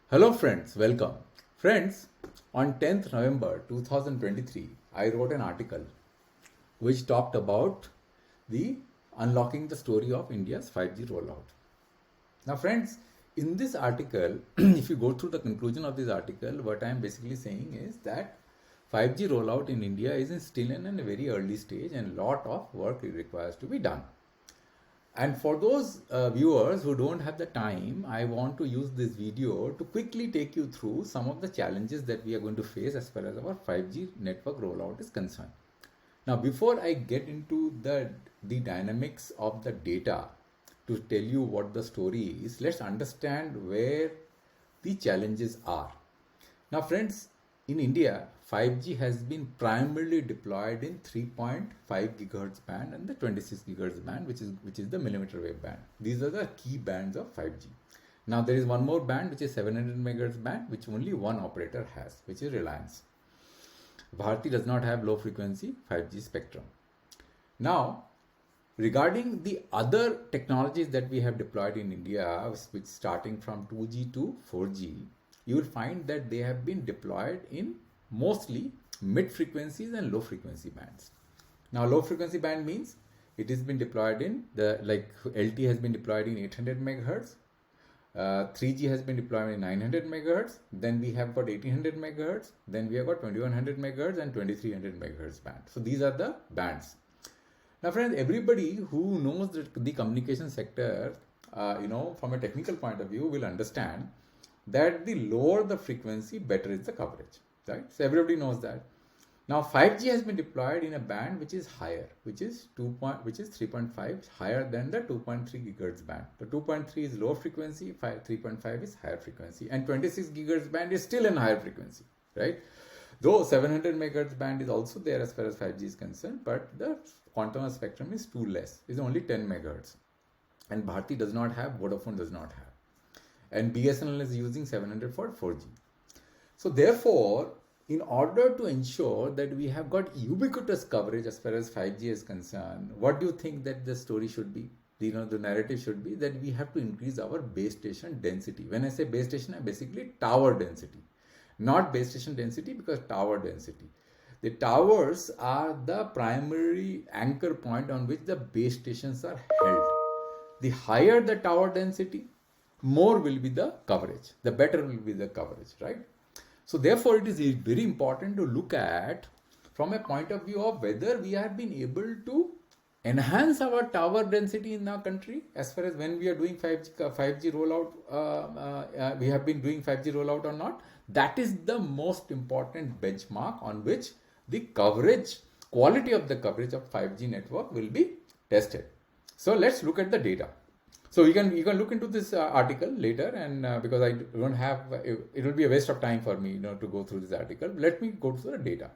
Hello friends, welcome. Friends, on 10th November 2023, I wrote an article which talked about the unlocking the story of India's 5G rollout. Now friends, in this article, if you go through the conclusion of this article, what I am basically saying is that 5G rollout in India is still in a very early stage and lot of work requires to be done. And for those viewers who don't have the time, I want to use this video to quickly take you through some of the challenges that we are going to face as far as our 5G network rollout is concerned. Now, before I get into the dynamics of the data to tell you what the story is, let's understand where the challenges are. Now, friends, in India, 5G has been primarily deployed in 3.5 gigahertz band and the 26 gigahertz band, which is the millimeter wave band. These are the key bands of 5G. Now there is one more band which is 700 megahertz band, which only one operator has, which is Reliance. Bharti does not have low frequency 5G spectrum. Now, regarding the other technologies that we have deployed in India, which starting from 2G to 4G, you will find that they have been deployed in mostly mid frequencies and low frequency bands. Now low frequency band means it has been deployed in LT has been deployed in 800 megahertz, 3G has been deployed in 900 megahertz, then we have got 1800 megahertz, then we have got 2100 megahertz and 2300 megahertz band. So these are the bands. Now friends, everybody who knows the communication sector, from a technical point of view will understand that the lower the frequency, better is the coverage. Right? So everybody knows that. Now 5G has been deployed in a band which is higher, which is 3.5 higher than the 2.3 gigahertz band. The 2.3 is low frequency, 3.5 is higher frequency, and 26 gigahertz band is still in higher frequency, right? Though 700 megahertz band is also there as far as 5G is concerned, but the quantum of spectrum is too less. It's only 10 megahertz, and Bharti does not have, Vodafone does not have, and BSNL is using 700 for 4G. So therefore, in order to ensure that we have got ubiquitous coverage as far as 5G is concerned, what do you think that the story should be? The narrative should be that we have to increase our base station density. When I say base station, I basically tower density. Not base station density, because tower density. The towers are the primary anchor point on which the base stations are held. The higher the tower density, more will be the coverage. The better will be the coverage, right? So therefore, it is very important to look at from a point of view of whether we have been able to enhance our tower density in our country as far as when we are doing 5G rollout, we have been doing 5G rollout or not. That is the most important benchmark on which the coverage, quality of the coverage of 5G network will be tested. So let's look at the data. So you can look into this article later, and because I don't have, it will be a waste of time for me, to go through this article. Let me go through the data.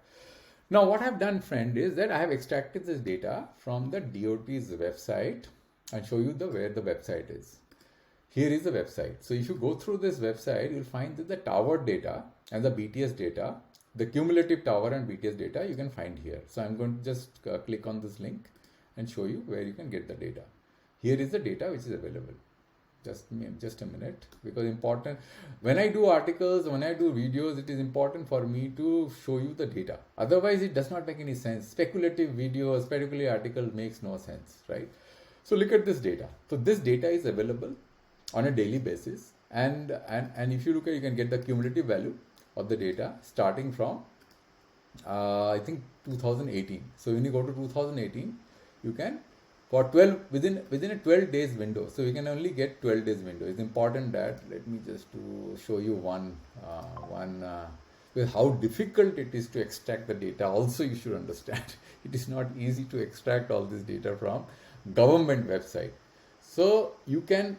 Now, what I've done, friend, is that I have extracted this data from the DOT's website and show you where the website is. Here is the website. So if you go through this website, you'll find that the tower data and the BTS data, the cumulative tower and BTS data, you can find here. So I'm going to just click on this link and show you where you can get the data. Here is the data which is available. Just a minute, because important. When I do articles, when I do videos, it is important for me to show you the data. Otherwise, it does not make any sense. Speculative videos, speculative article makes no sense, right? So look at this data. So this data is available on a daily basis, and if you look at, you can get the cumulative value of the data starting from I think 2018. So when you go to 2018, you can, for 12 within a 12 days window. So we can only get 12 days window. It's important that, let me just to show you one how difficult it is to extract the data. Also, you should understand it is not easy to extract all this data from government website. So I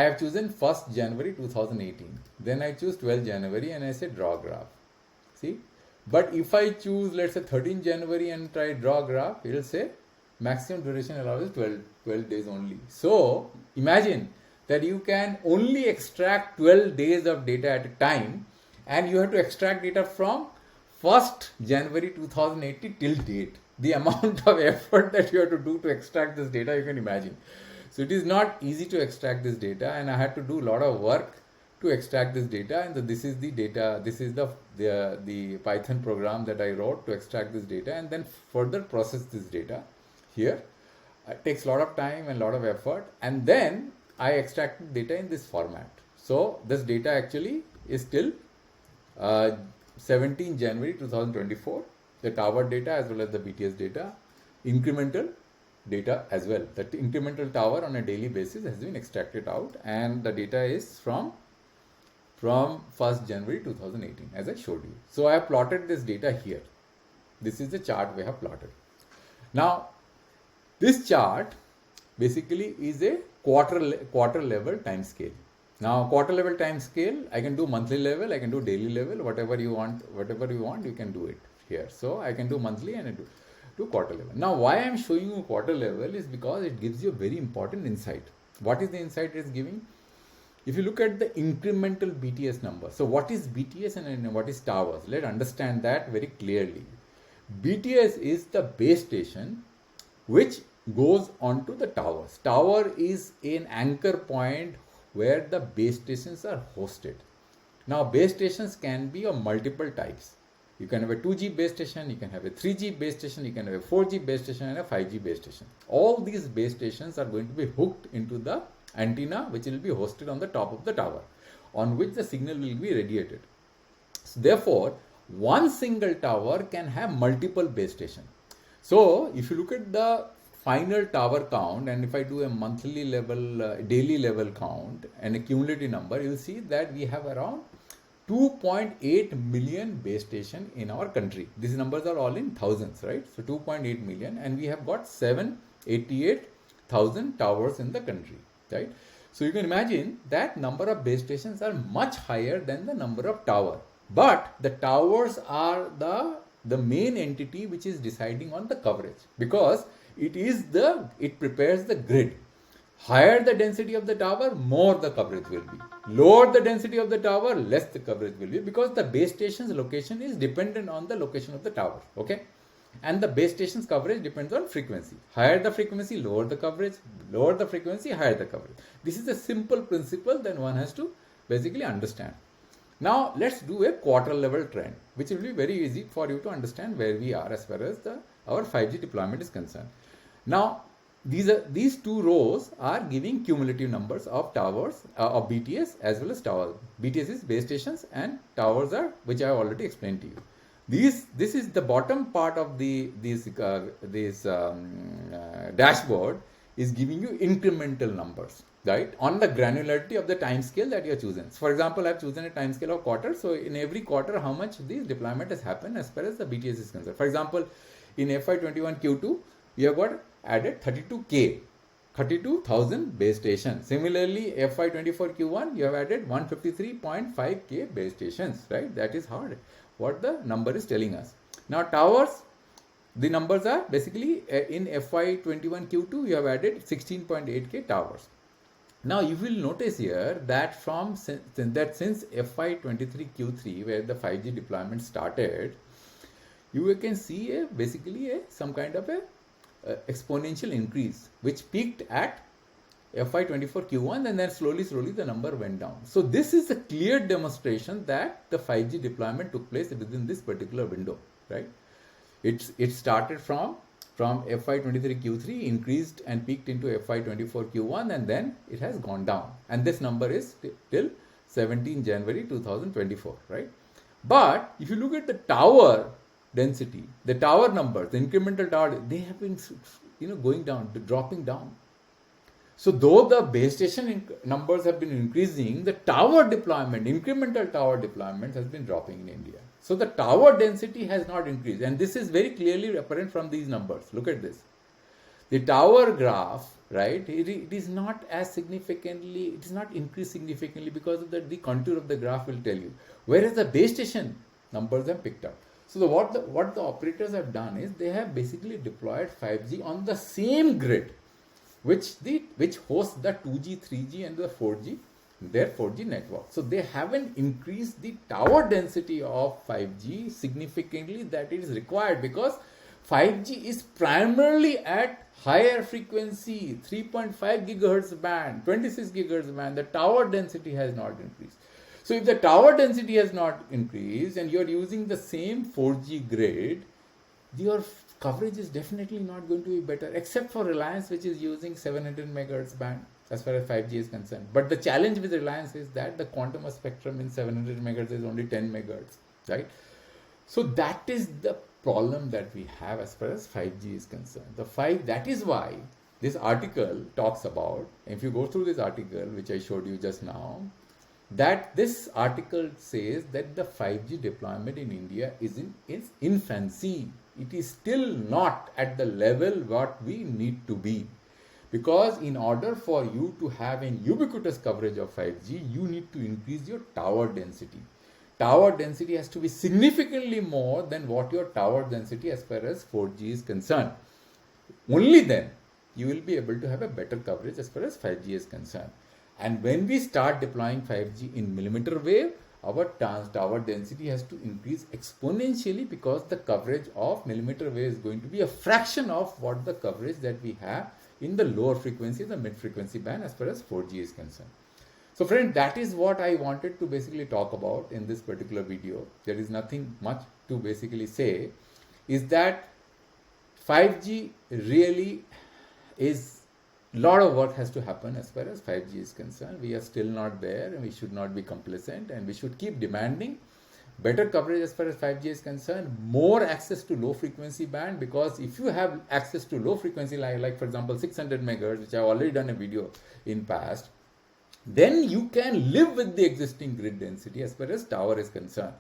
have chosen 1st January 2018. Then I choose 12th January and I say draw graph. See, but if I choose, let's say 13th January and try draw graph, it will say maximum duration allowed is 12 days only. So imagine that you can only extract 12 days of data at a time, and you have to extract data from 1st January 2018 till date. The amount of effort that you have to do to extract this data, you can imagine. So it is not easy to extract this data, and I had to do a lot of work to extract this data, and this is the data, this is the Python program that I wrote to extract this data and then further process this data here. It takes a lot of time and a lot of effort, and then I extracted data in this format. So this data actually is till 17 January 2024, the tower data as well as the BTS data, incremental data as well. That incremental tower on a daily basis has been extracted out, and the data is from 1st January 2018, as I showed you. So I have plotted this data here. This is the chart we have plotted. Now, this chart basically is a quarter level time scale. Now, quarter level time scale, I can do monthly level, I can do daily level, whatever you want, you can do it here. So I can do monthly and I do quarter level. Now, why I am showing you quarter level is because it gives you a very important insight. What is the insight it is giving? If you look at the incremental BTS number, so what is BTS and what is towers? Let's understand that very clearly. BTS is the base station which goes onto the towers. Tower is an anchor point where the base stations are hosted. Now, base stations can be of multiple types. You can have a 2G base station, you can have a 3G base station, you can have a 4G base station and a 5G base station. All these base stations are going to be hooked into the antenna which will be hosted on the top of the tower, on which the signal will be radiated. So therefore, one single tower can have multiple base stations. So if you look at the final tower count, and if I do a monthly level, daily level count and a cumulative number, you will see that we have around 2.8 million base station in our country. These numbers are all in thousands, right? So 2.8 million, and we have got 788,000 towers in the country, right? So you can imagine that number of base stations are much higher than the number of tower. But the towers are the main entity which is deciding on the coverage, because it prepares the grid. Higher the density of the tower, more the coverage will be. Lower the density of the tower, less the coverage will be, because the base station's location is dependent on the location of the tower. Okay? And the base station's coverage depends on frequency. Higher the frequency, lower the coverage. Lower the frequency, higher the coverage. This is a simple principle that one has to basically understand. Now, let's do a quarter level trend, which will be very easy for you to understand where we are as far as our 5G deployment is concerned. Now, these two rows are giving cumulative numbers of towers, of BTS as well as towers. BTS is base stations and towers are, which I have already explained to you. This is the bottom part of this dashboard is giving you incremental numbers, right, on the granularity of the time scale that you have chosen. So for example, I have chosen a time scale of quarter. So in every quarter, how much this deployment has happened as far as the BTS is concerned. For example, in FY21 Q2, we have got added 32,000 base stations. Similarly, FY24 Q1, you have added 153.5K base stations, right? That is what the number is telling us. Now, towers, the numbers are basically in FY21 Q2, you have added 16.8K towers. Now, you will notice here that since FY23 Q3, where the 5G deployment started, you can see some kind of a exponential increase, which peaked at FY24 Q1, and then slowly the number went down. So this is a clear demonstration that the 5G deployment took place within this particular window, right? It started from FY23 Q3, increased and peaked into FY24 Q1, and then it has gone down. And this number is till 17 January 2024, right? But if you look at the tower density, the tower numbers, the incremental tower, they have been going down, dropping down. So though the base station numbers have been increasing, the tower deployment, incremental tower deployment has been dropping in India. So the tower density has not increased, and this is very clearly apparent from these numbers. Look at this. The tower graph, right, it is not as significantly, it is not increased significantly because of the contour of the graph will tell you. Whereas the base station numbers have picked up. So what the operators have done is they have basically deployed 5G on the same grid, which hosts the 2G, 3G and the 4G, their 4G network. So they haven't increased the tower density of 5G significantly that it is required, because 5G is primarily at higher frequency, 3.5 gigahertz band, 26 gigahertz band. The tower density has not increased. So if the tower density has not increased and you are using the same 4G grid, your coverage is definitely not going to be better, except for Reliance, which is using 700 megahertz band as far as 5G is concerned. But the challenge with Reliance is that the quantum of spectrum in 700 megahertz is only 10 megahertz, right? So that is the problem that we have as far as 5G is concerned. That is why this article talks about, if you go through this article, which I showed you just now, that this article says that the 5G deployment in India is in its infancy. It is still not at the level what we need to be. Because in order for you to have an ubiquitous coverage of 5G, you need to increase your tower density. Tower density has to be significantly more than what your tower density as far as 4G is concerned. Only then you will be able to have a better coverage as far as 5G is concerned. And when we start deploying 5G in millimeter wave, our tower density has to increase exponentially, because the coverage of millimeter wave is going to be a fraction of what the coverage that we have in the lower frequency, the mid frequency band as far as 4G is concerned. So friend, that is what I wanted to basically talk about in this particular video. There is nothing much to basically say, is that 5G really is, a lot of work has to happen as far as 5G is concerned. We are still not there, and we should not be complacent, and we should keep demanding better coverage as far as 5G is concerned, more access to low frequency band, because if you have access to low frequency, like for example 600 megahertz, which I have already done a video in past, then you can live with the existing grid density as far as tower is concerned.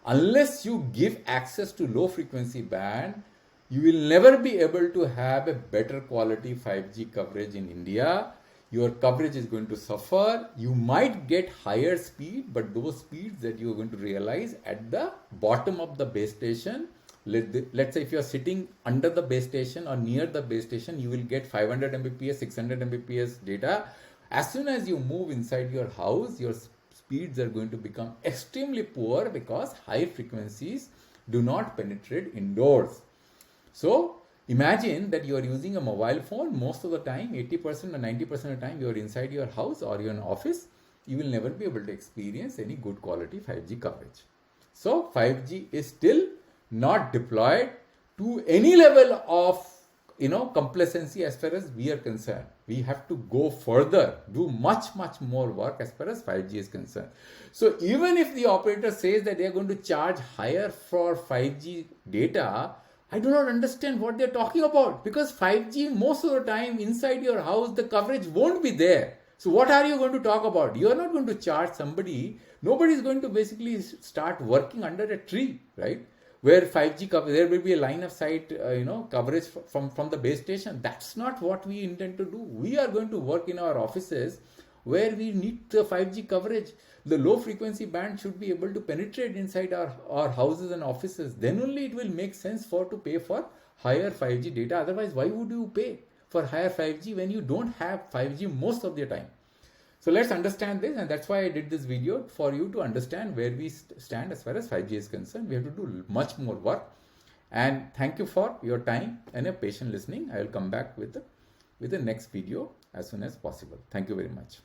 Unless you give access to low frequency band, you will never be able to have a better quality 5G coverage in India. Your coverage is going to suffer. You might get higher speed, but those speeds that you are going to realize at the bottom of the base station, let's say if you are sitting under the base station or near the base station, you will get 500 Mbps, 600 Mbps data. As soon as you move inside your house, your speeds are going to become extremely poor, because high frequencies do not penetrate indoors. So imagine that you are using a mobile phone most of the time, 80% or 90% of the time you are inside your house or you're in office, you will never be able to experience any good quality 5G coverage. So 5G is still not deployed to any level of complacency as far as we are concerned. We have to go further, do much more work as far as 5G is concerned. So even if the operator says that they are going to charge higher for 5G data, I do not understand what they're talking about, because 5G most of the time inside your house, the coverage won't be there. So what are you going to talk about? You are not going to charge somebody. Nobody is going to basically start working under a tree, right? Where 5G coverage, there will be a line of sight, coverage from the base station. That's not what we intend to do. We are going to work in our offices where we need the 5G coverage. The low frequency band should be able to penetrate inside our houses and offices. Then only it will make sense to pay for higher 5G data. Otherwise, why would you pay for higher 5G when you don't have 5G most of the time? So let's understand this, and that's why I did this video, for you to understand where we stand as far as 5G is concerned. We have to do much more work. And thank you for your time and your patient listening. I will come back with the next video as soon as possible. Thank you very much.